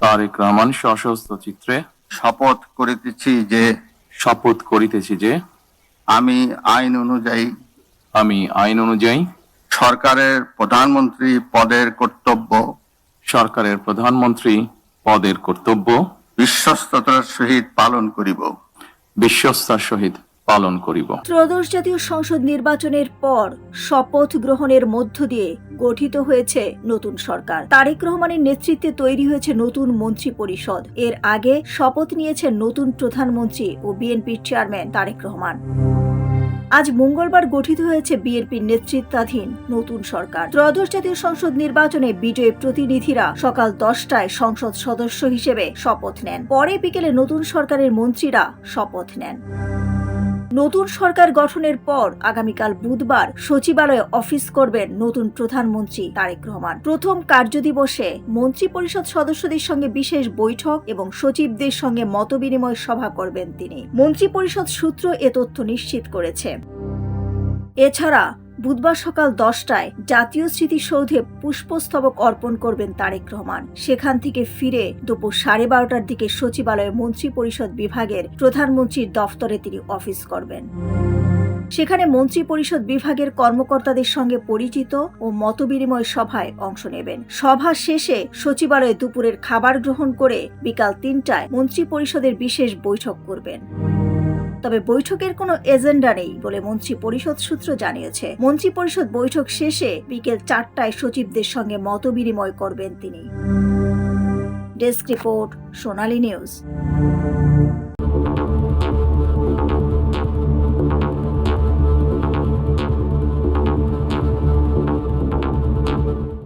তারেক রহমান সশস্ত্র চিত্রে শপথ করিতেছি যে আমি আইন অনুযায়ী সরকারের প্রধানমন্ত্রী পদের কর্তব্য বিশ্বস্ততার সহিত পালন করিব। ত্রয়োদশ জাতীয় সংসদ নির্বাচনের পর শপথ গ্রহণের মধ্য দিয়ে গঠিত হয়েছে নতুন সরকার। তারেক রহমানের নেতৃত্বে তৈরি হয়েছে নতুন মন্ত্রী পরিষদ। এর আগে শপথ নিয়েছেন নতুন প্রধানমন্ত্রী ও বিএনপির চেয়ারম্যান তারেক রহমান। আজ মঙ্গলবার গঠিত হয়েছে বিএনপির নেতৃত্বাধীন নতুন সরকার। ত্রয়োদশ জাতীয় সংসদ নির্বাচনে বিজয়ী প্রতিনিধিরা সকাল 10টায় সংসদ সদস্য হিসেবে শপথ নেন। পরে বিকেলে নতুন সরকারের মন্ত্রীরা শপথ নেন। নতুন সরকার গঠনের পর আগামীকাল বুধবার সচিবালয়ে অফিস করবেন নতুন প্রধানমন্ত্রী তারেক রহমান। প্রথম কার্যদিবসে মন্ত্রী পরিষদ সদস্যদের সঙ্গে বিশেষ বৈঠক এবং সচিবদের সঙ্গে মতবিনিময় সভা করবেন তিনি। মন্ত্রী পরিষদ সূত্র এ তথ্য নিশ্চিত করেছে। এছাড়া বুধবার সকাল 10টায় জাতীয় স্মৃতিসৌধে পুষ্পস্তবক অর্পণ করবেন তারেক রহমান। সেখান থেকে ফিরে দুপুর 12:30টার দিকে সচিবালয়ে মন্ত্রী পরিষদ বিভাগের প্রধানমন্ত্রীর দফতরে তিনি অফিস করবেন। সেখানে মন্ত্রী পরিষদ বিভাগের কর্মকর্তাদের সঙ্গে পরিচিত ও মতবিনিময় সভায় অংশ নেবেন। সভা শেষে সচিবালয়ে দুপুরের খাবার গ্রহণ করে বিকাল 3টায় মন্ত্রী পরিষদের বিশেষ বৈঠক করবেন। তবে বৈঠকের কোনো এজেন্ডা নেই বলে মন্ত্রী পরিষদ সূত্র জানিয়েছে। মন্ত্রী পরিষদ বৈঠক শেষে বিকেল 4টায় সচিবদের সঙ্গে মতবিনিময় করবেন তিনি। ডেস্ক রিপোর্ট, সোনালী নিউজ।